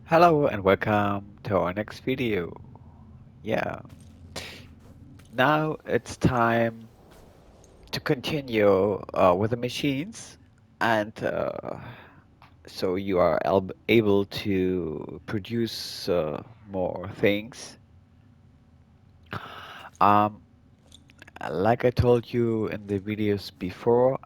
Hello and welcome to our next video. Yeah, now it's time to continue with the machines, and so you are able to produce more things. Um, like I told you in the videos before,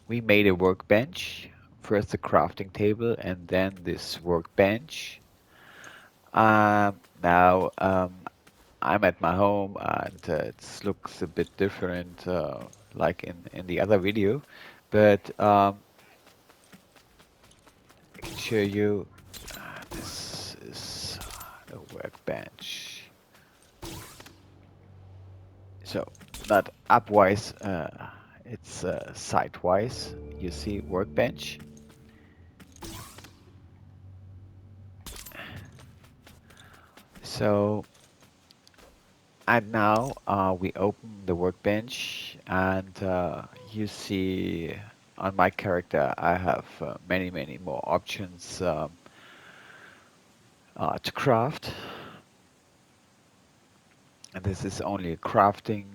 we made a workbench. First the crafting table and then this workbench. Now I'm at my home and it looks a bit different, like in the other video, but I can show you. This is a workbench. So not upwise, it's sidewise. You see workbench. So and now we open the workbench and you see on my character I have many more options to craft. And this is only a crafting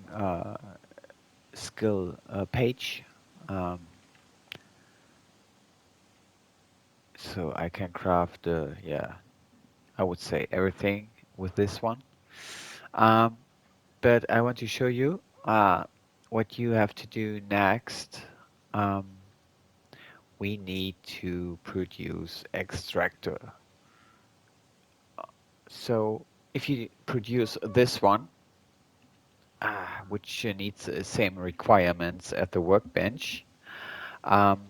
skill page. Um, so I can craft, yeah, I would say everything with this one. Um, but I want to show you what you have to do next. Um, we need to produce extractor. So if you produce this one, which needs the same requirements at the workbench, um,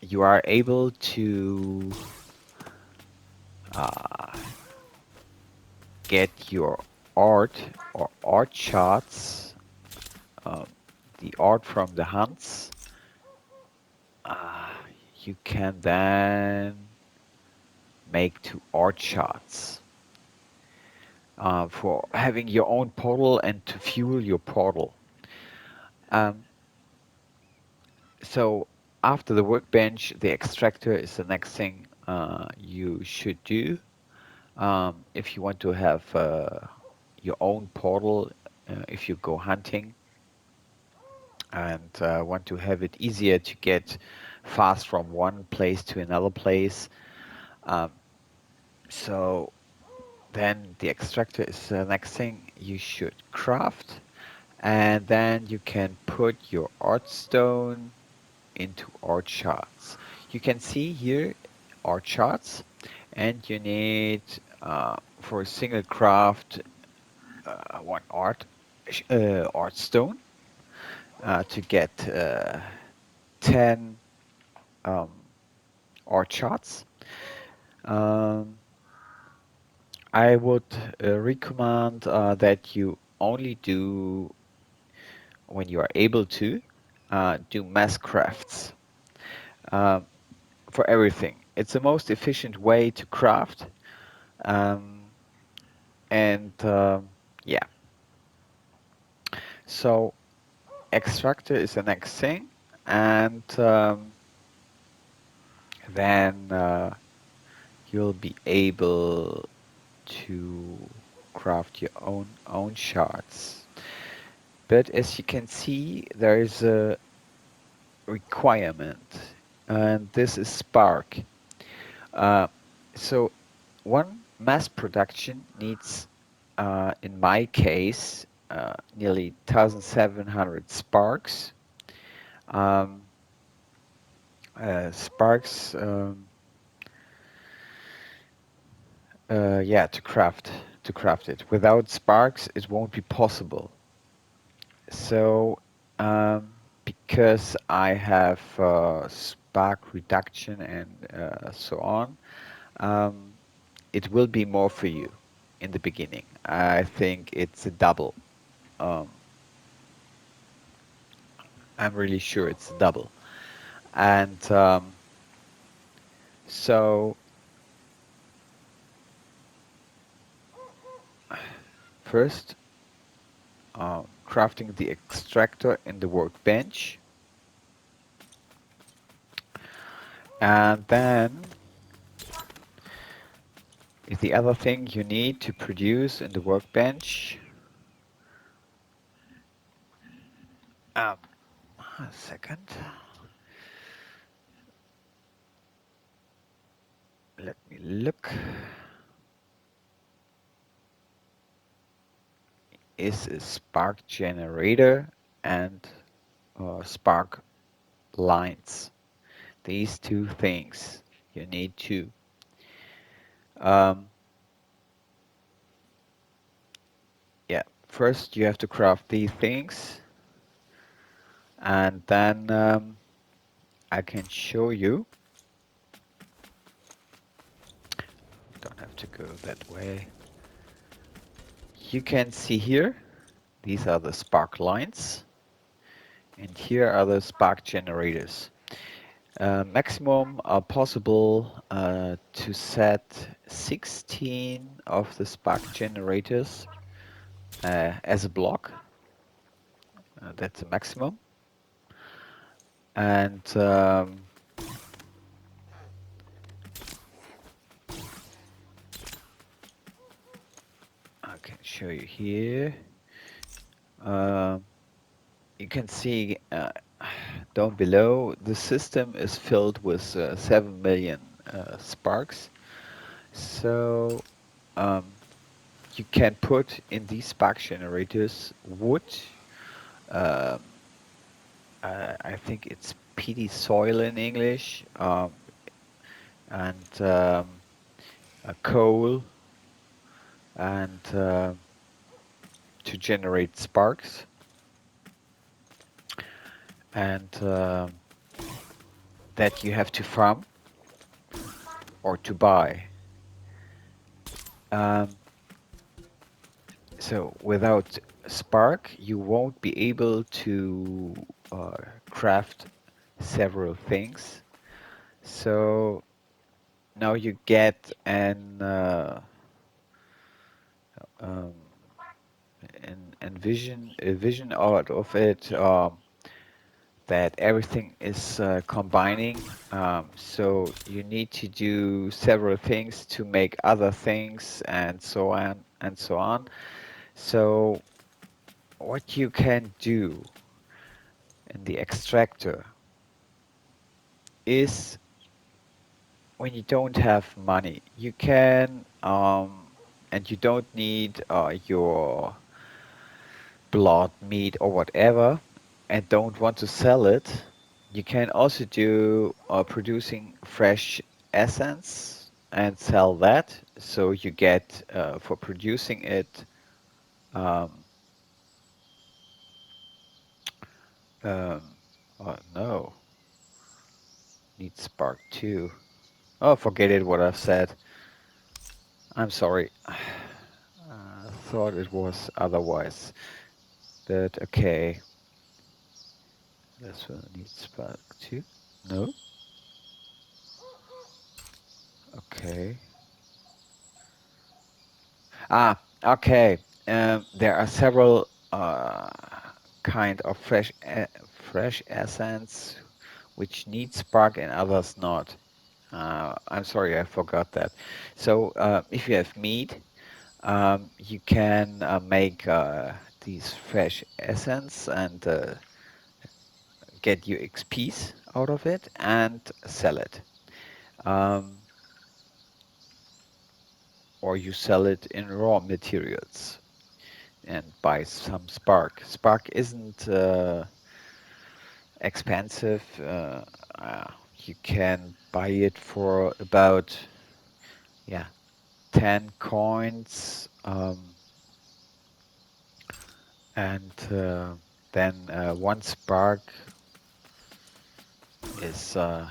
you are able to uh, get your art or art charts, um, the art from the hunts. Uh, you can then make two art charts for having your own portal and to fuel your portal. Um, so after the workbench, the extractor is the next thing you should do. If you want to have your own portal, if you go hunting and want to have it easier to get fast from one place to another place, um, so then the extractor is the next thing you should craft, and then you can put your art stone into art charts. You can see here art charts, and you need for a single craft one art stone to get 10 um, art charts. Um, I would recommend that you only do, when you are able to, do mass crafts um, for everything. It's the most efficient way to craft. Um, and yeah, so extractor is the next thing. And then you'll be able to craft your own shards. But as you can see, there is a requirement, and this is Spark. Uh, so one mass production needs, in my case, nearly 1,700 sparks. Um, sparks, yeah, to craft it. Without sparks, it won't be possible. So, because I have spark reduction and so on, um, it will be more for you in the beginning. I think it's a double. Um, I'm really sure it's a double. And so, first, crafting the extractor in the workbench, and then is the other thing you need to produce in the workbench. Um, a second. Let me look. Is a spark generator and spark lines. These two things you need to. Um, yeah, first you have to craft these things, and then I can show you. Don't have to go that way. You can see here, these are the spark lines, and here are the spark generators. Maximum are possible to set 16 of the spark generators as a block. That's a maximum. And I can show you here. You can see down below, the system is filled with 7 million sparks. So you can put in these spark generators wood. Um, I think it's peaty soil in English, and coal, and to generate sparks, and that you have to farm or to buy. Um, so without spark, you won't be able to craft several things. So now you get um, a vision out of it, that everything is combining. So you need to do several things to make other things, and so on and so on. So what you can do in the extractor is, when you don't have money, you can and you don't need your blood, meat, or whatever, and don't want to sell it, you can also do producing fresh essence and sell that. So you get for producing it, um, um, oh no, need spark too. Oh, forget it, what I've said. I'm sorry. I thought it was otherwise. But okay, this one needs spark too. No? Okay. Ah, okay. There are several kind of fresh essence which need spark and others not. I'm sorry, I forgot that. So if you have meat, you can make these fresh essence and get your XPs out of it and sell it. Um, or you sell it in raw materials and buy some spark. Spark isn't expensive. You can buy it for about, yeah, 10 coins, and then one spark is I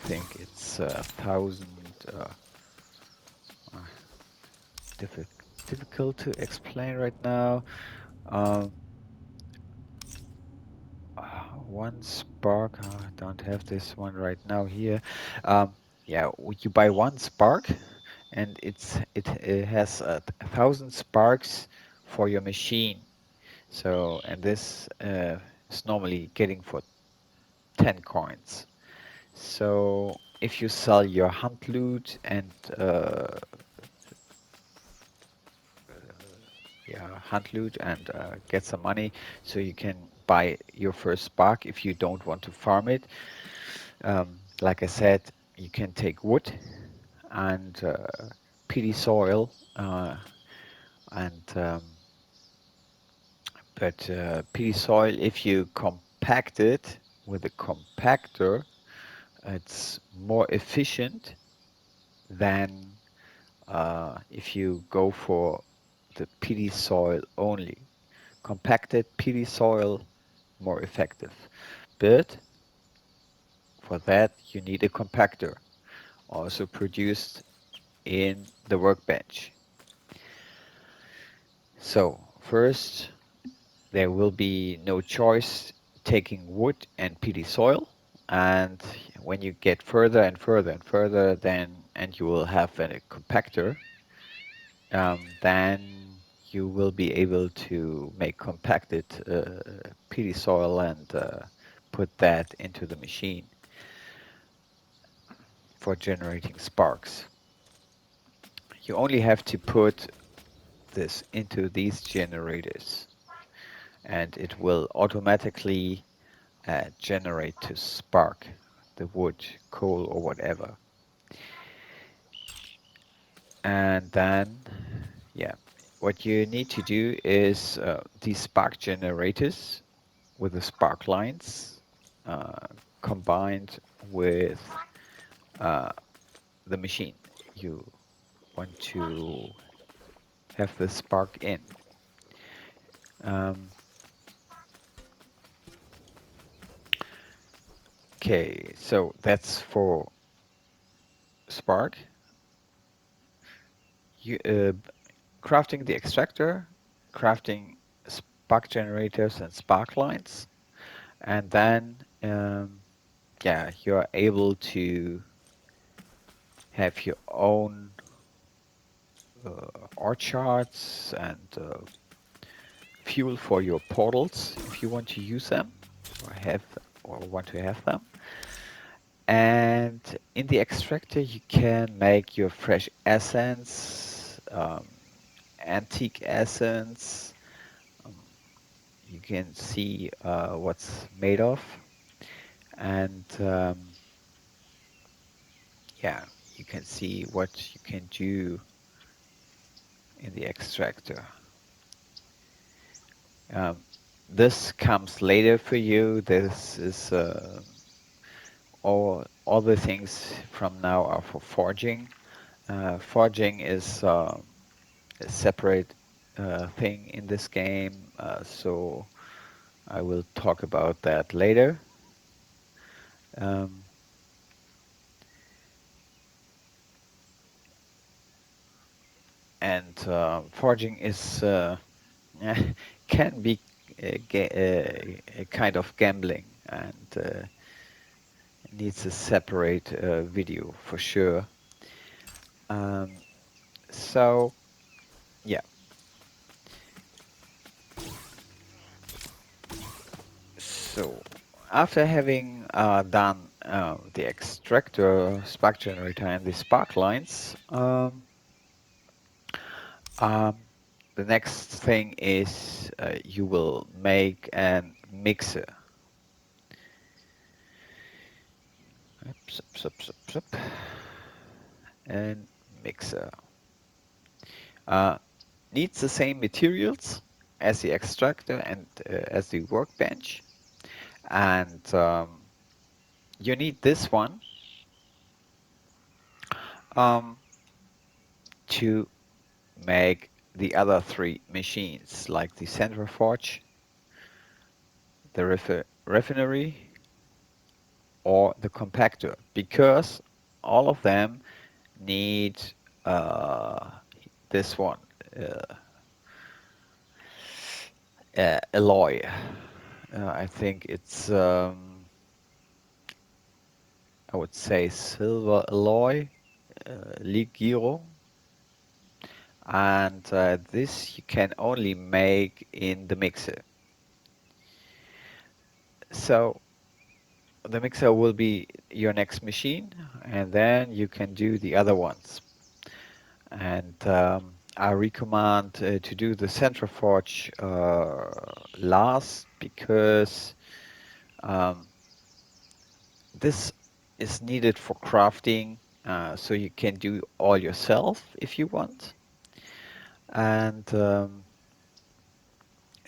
think it's 1,000. Uh, diffi Difficult to explain right now. Um, One spark. I don't have this one right now here. Yeah, you buy one spark, and it has 1,000 sparks for your machine. So, and this is normally getting for 10 coins. So if you sell your hunt loot and yeah, hunt loot and get some money so you can buy your first spark if you don't want to farm it. Like I said, you can take wood and peaty soil, and but peaty soil, if you compact it with a compactor, it's more efficient than if you go for the peaty soil only. Compacted peaty soil, more effective. But for that, you need a compactor, also produced in the workbench. So first, there will be no choice taking wood and peaty soil. And when you get further and further and further, then and you will have a compactor, then you will be able to make compacted peaty soil and put that into the machine for generating sparks. You only have to put this into these generators, and it will automatically generate to spark the wood, coal, or whatever. And then, yeah, what you need to do is these spark generators with the spark lines uh, combined with uh, the machine. You want to have the spark in. Um, okay, so that's for spark. You crafting the extractor, crafting spark generators and spark lines, and then yeah, you are able to have your own orchards and fuel for your portals if you want to use them or have or want to have them. And in the extractor, you can make your fresh essence, antique essence. Um, you can see what's made of, and yeah, you can see what you can do in the extractor. Um, this comes later for you. This is all the things from now are for forging. Forging is a separate thing in this game, so I will talk about that later. Um, and forging is can be a kind of gambling and needs a separate video for sure. Um, so yeah, so after having done the extractor, spark generator, and the spark lines, um, the next thing is you will make an mixer. Sup, sup, sup, sup. And mixer. Uh, needs the same materials as the extractor and as the workbench. And you need this one um, to make the other three machines, like the centrifuge, the refinery, or the compactor, because all of them need uh, this one, uh, alloy. I think it's, I would say silver alloy, Ligiro, and this you can only make in the mixer. So the mixer will be your next machine, and then you can do the other ones. And I recommend to do the centrifuge last because um, this is needed for crafting, so you can do all yourself if you want. And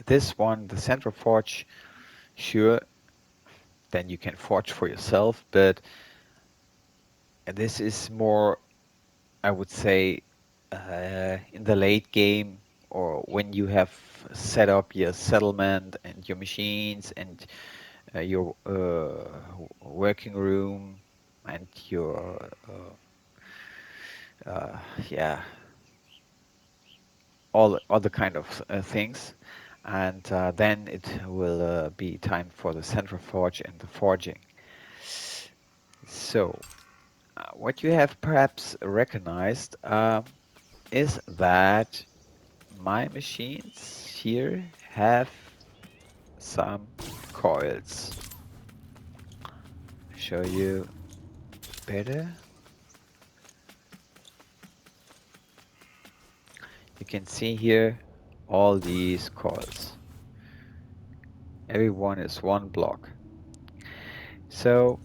this one, the centrifuge, sure, then you can forge for yourself, but this is more, I would say, in the late game or when you have set up your settlement and your machines and your working room and your yeah, all other kind of things, and then it will be time for the centrifuge and the forging. So what you have perhaps recognized is that my machines here have some coils. Show you better. You can see here all these coils. Every one is one block. So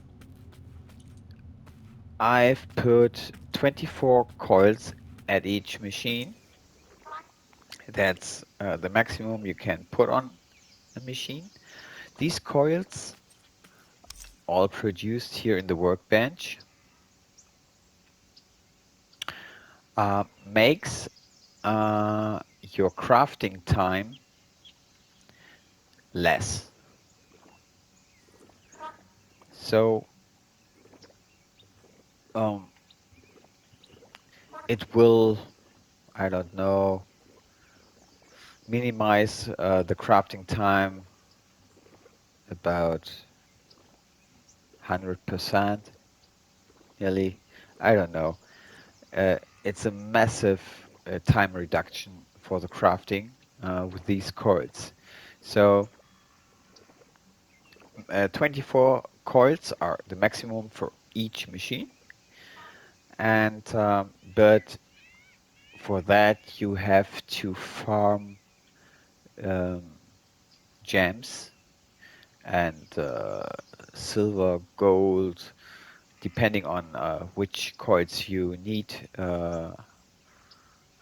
I've put 24 coils at each machine. That's the maximum you can put on a machine. These coils, all produced here in the workbench, makes your crafting time less. So um, it will, I don't know, minimize the crafting time about 100%, nearly. I don't know. It's a massive time reduction for the crafting with these coils. So 24 coils are the maximum for each machine, and but for that you have to farm um, gems and silver, gold, depending on which coils you need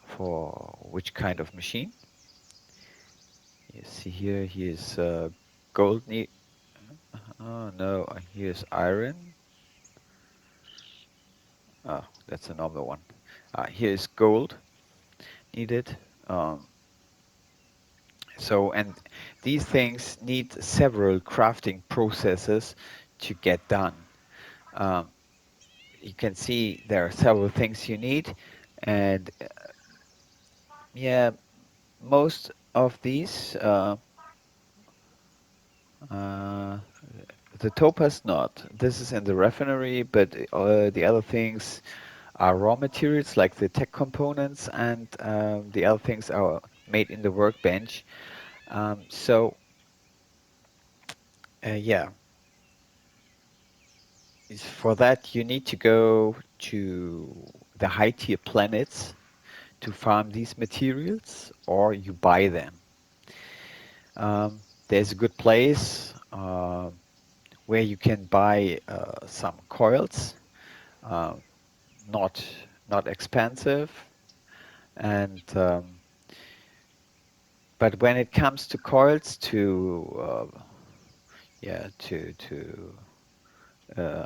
for which kind of machine. You see here, here's gold need. Oh no, here's iron. Oh, that's another one. Here's gold needed. Um, and these things need several crafting processes to get done. Um, you can see there are several things you need, and yeah, most of these, uh, the topaz not. This is in the refinery, but the other things are raw materials like the tech components, and the other things are made in the workbench. Yeah, for that you need to go to the high tier planets to farm these materials, or you buy them. There's a good place where you can buy some coils, uh, not not expensive, and but when it comes to coils to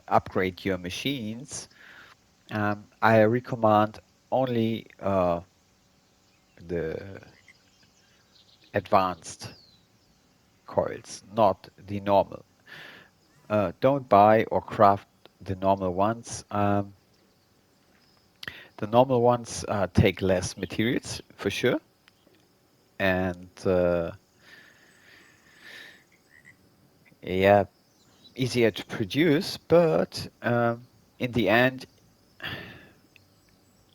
upgrade your machines, I recommend only the advanced coils, not the normal. Don't buy or craft the normal ones. The normal ones take less materials for sure, and yeah, easier to produce, but in the end,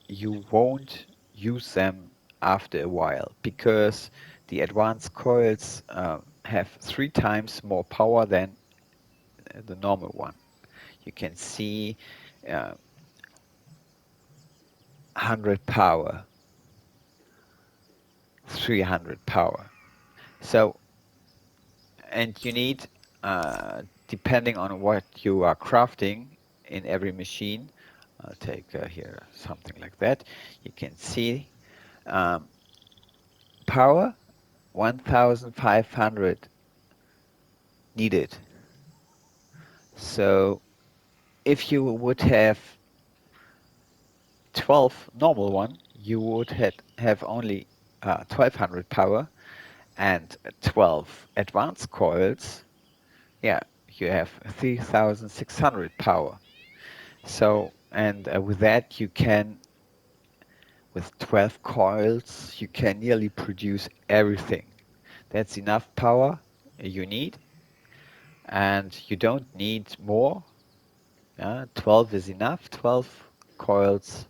you won't use them after a while because the advanced coils have 3 times more power than the normal one. You can see 100 power. 300 power. So, and you need, depending on what you are crafting in every machine, I'll take here something like that. You can see um, power 1500 needed. So if you would have 12 normal one, you would have only 1200 power, and 12 advanced coils, yeah, you have 3600 power. So, and with that, you can, with 12 coils, you can nearly produce everything. That's enough power you need, and you don't need more. 12 is enough. 12 coils,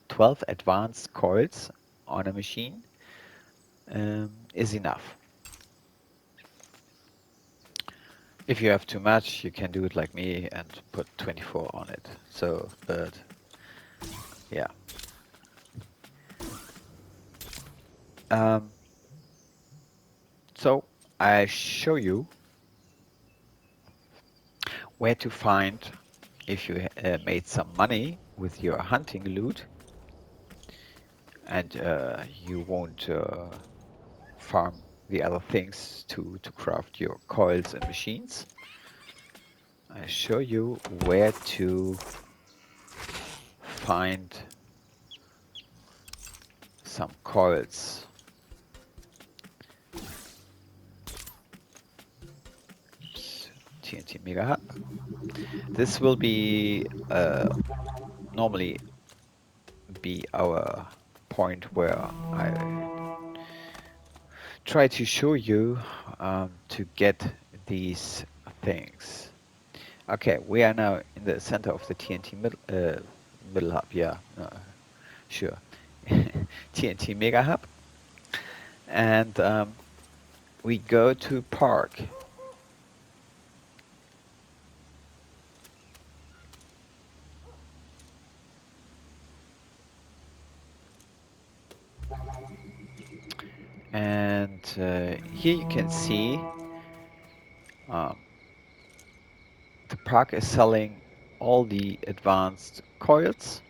12 advanced coils on a machine is enough. If you have too much, you can do it like me and put 24 on it. So, but yeah. Um, so I show you where to find, if you made some money with your hunting loot and you won't farm the other things to craft your coils and machines. I show you where to find some coils. Oops, TNT Mega Hub. This will be normally be our point where I try to show you to get these things. Okay, we are now in the center of the TNT middle hub. Yeah, sure. TNT Mega Hub, and we go to park. And here you can see um, the park is selling all the advanced coils,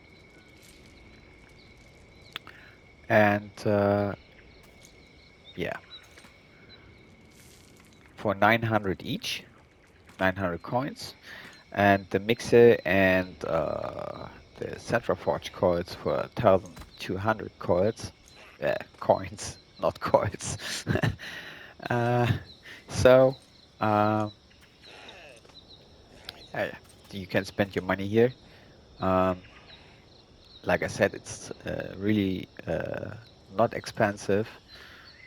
and yeah, for 900 each, 900 coins, and the mixer and the Central Forge coils for 1200 coils, coins, not coils. uh, so uh, yeah, you can spend your money here. Um, like I said, it's really not expensive.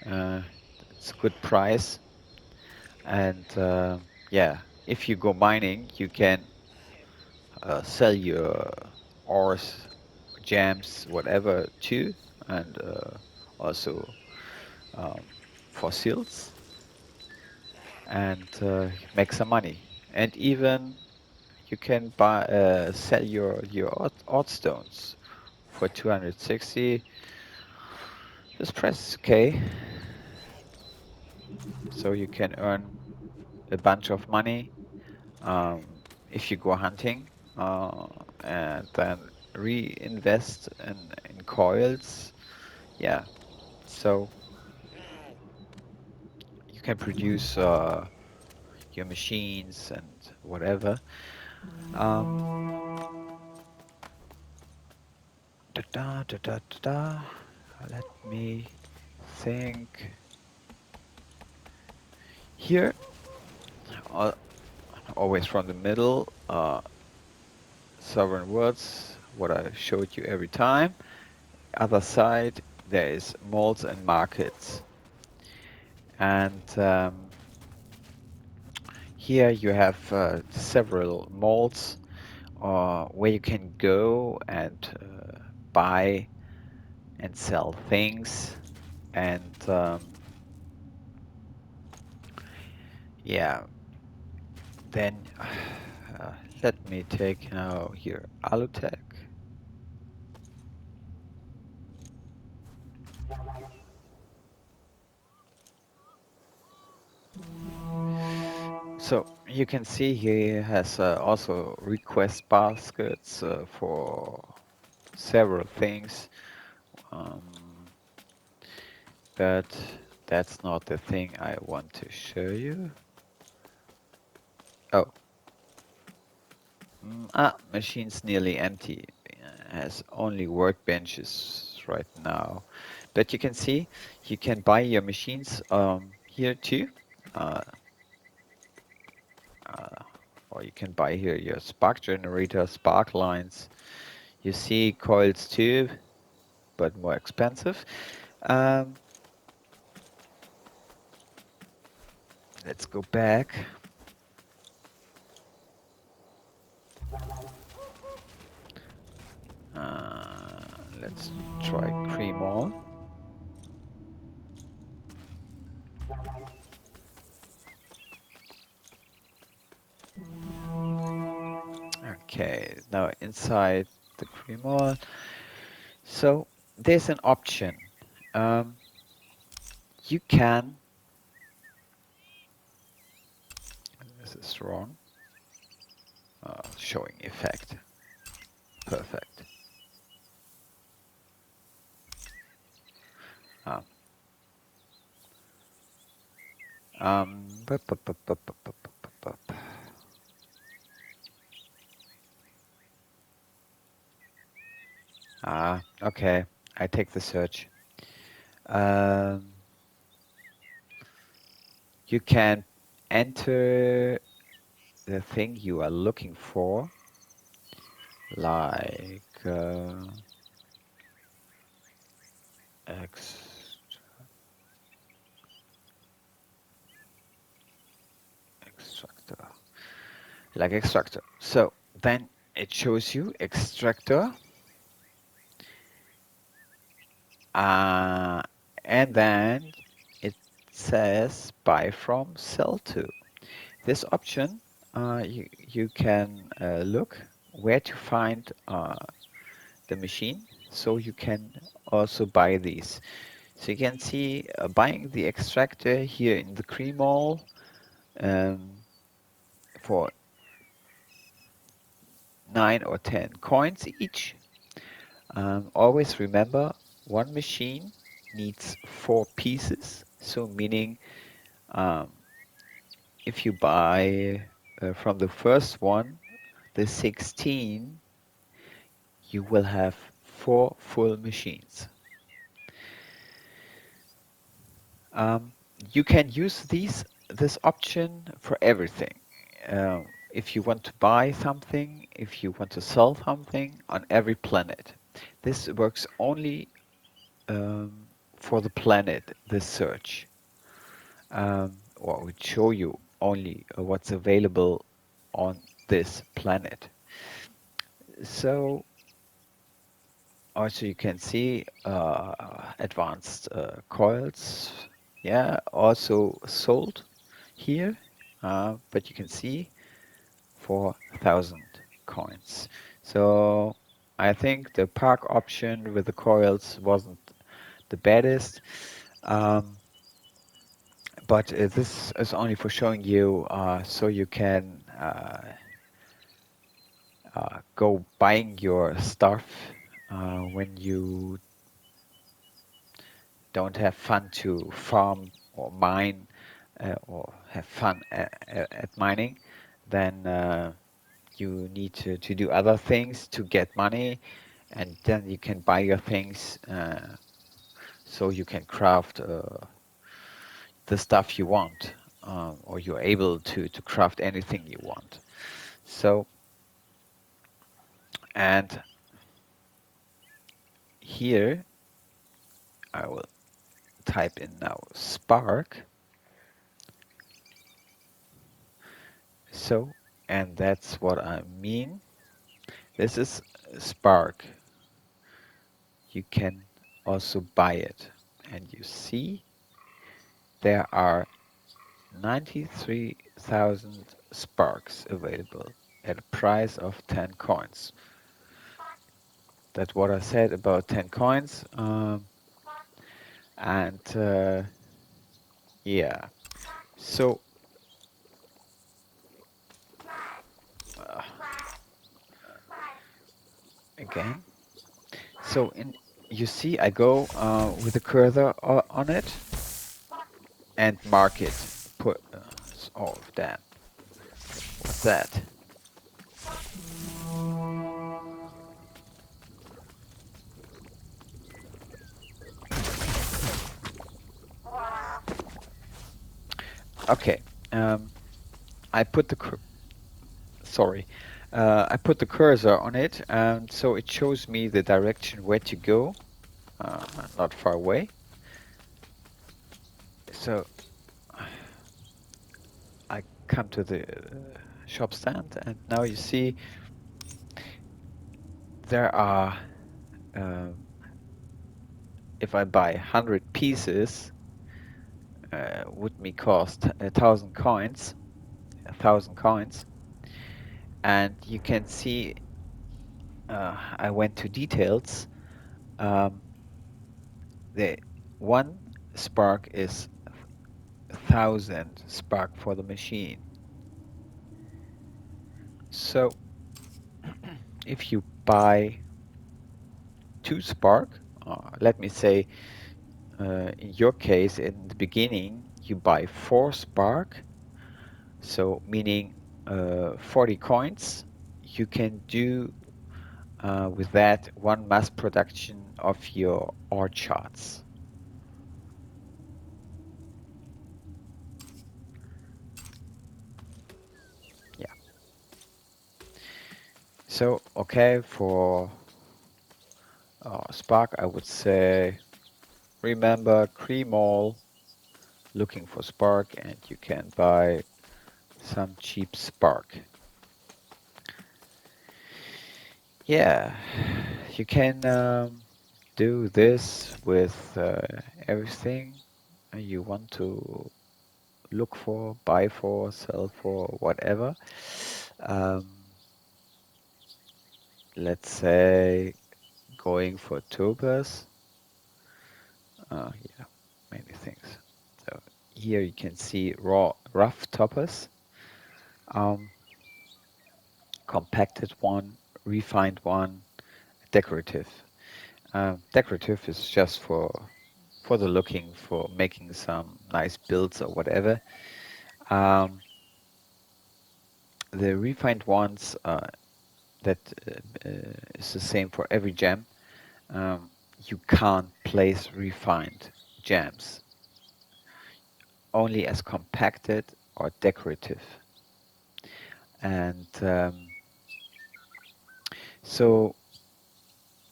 Uh, it's a good price, and yeah, if you go mining, you can sell your ores, gems, whatever too, and also um, fossils, and make some money. And even you can buy sell your odd stones for 260. This price is okay, so you can earn a bunch of money um, if you go hunting, and then reinvest in coils. Yeah, so you can produce your machines and whatever. Um, da, da, da, da, da, da. Let me think. Here, uh, always from the middle, sovereign words, what I showed you every time. Other side, there is malls and markets. And here you have several malls where you can go and buy and sell things. And yeah, then let me take now here Alutech. So you can see he has also request baskets for several things, um, but that's not the thing I want to show you. Oh, machine's nearly empty. Has only workbenches right now. But you can see you can buy your machines here too. Uh, uh, or you can buy here your spark generator, spark lines. You see coils too, but more expensive. Um, let's go back. Uh, let's try cream on. Okay, now inside the cream on. So there's an option. Um, you can, this is wrong, showing effect. Perfect. Um, bup, bup, bup, bup, bup, bup, bup, bup. Okay, I take the search. Um, you can enter the thing you are looking for, like ex extractor, like extractor. So then it shows you extractor, uh, and then it says buy from, sell to. This option, you can look where to find the machine, so you can also buy these. So you can see buying the extractor here in the Cremall um, for 9 or 10 coins each. Always remember, one machine needs 4 pieces. So meaning um, if you buy from the first one the 16, you will have 4 full machines. Um, you can use this option for everything. If you want to buy something, if you want to sell something on every planet. This works only for the planet, this search. Or would show you only what's available on this planet. So also you can see advanced coils, yeah, also sold here, but you can see 4,000 coins. So I think the park option with the coils wasn't the baddest, um, but this is only for showing you so you can go buying your stuff when you don't have fun to farm or mine or have fun at mining, then you need to do other things to get money, and then you can buy your things so you can craft the stuff you want, or you're able to craft anything you want. So, and here I will type in now Spark. So, and that's what I mean. This is Spark. You can also buy it. And you see there are 93,000 Sparks available at a price of 10 coins. That's what I said about 10 coins. And yeah, so again. So you see, I go with the cursor on it and mark it. Put oh damn, what's that? Okay, I put the sorry, I put the cursor on it, and so it shows me the direction where to go, not far away. So I come to the shop stand, and now you see there are, if I buy 100 pieces, would me cost 1,000 coins, 1,000 coins, and you can see I went to details. Um, the one spark is 1,000 spark for the machine. So if you buy 2 spark, let me say in your case in the beginning you buy 4 spark, so meaning 40 coins, you can do with that one mass production of your ore charts. Yeah. So okay, for spark I would say remember Cremall, looking for spark, and you can buy some cheap spark. Yeah, you can do this with everything you want to look for, buy for, sell for, whatever. Um, let's say going for topaz. Yeah, many things. So here you can see rough topaz, um, compacted one, refined one, decorative. Decorative is just for the looking, for making some nice builds or whatever. Um, the refined ones that is the same for every gem. You can't place refined gems, only as compacted or decorative. And so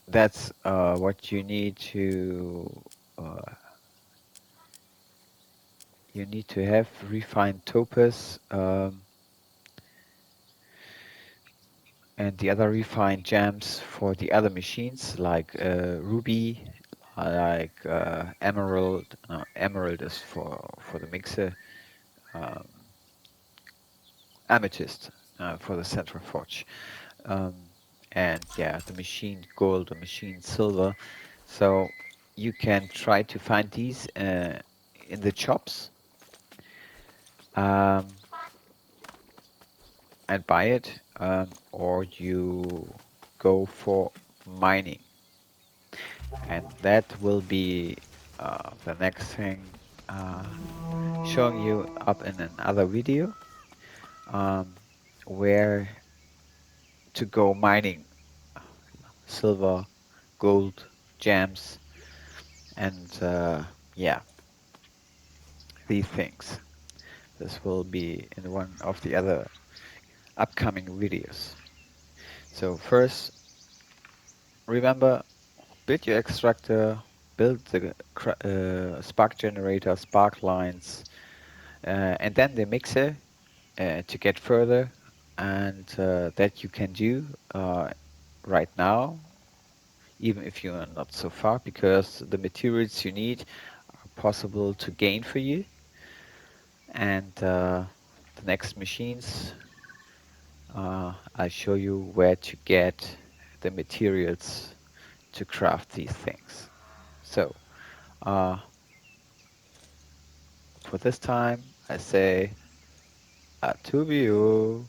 that's what uh, you need to have refined topaz. And the other refined gems for the other machines like ruby, like emerald. Emerald is for the mixer. Um, amethyst for the central forge. Um, and yeah, the machine gold, the machine silver. So you can try to find these in the shops um, and buy it, or you go for mining. And that will be the next thing showing you up in another video where to go mining silver, gold, gems, and yeah, these things. This will be in one of the other upcoming videos. So first, remember, build your extractor, build the spark generator, spark lines, and then the mixer to get further, and that you can do right now, even if you are not so far, because the materials you need are possible to gain for you. And the next machines, I'll show you where to get the materials to craft these things. So for this time, I say, à tout bientôt.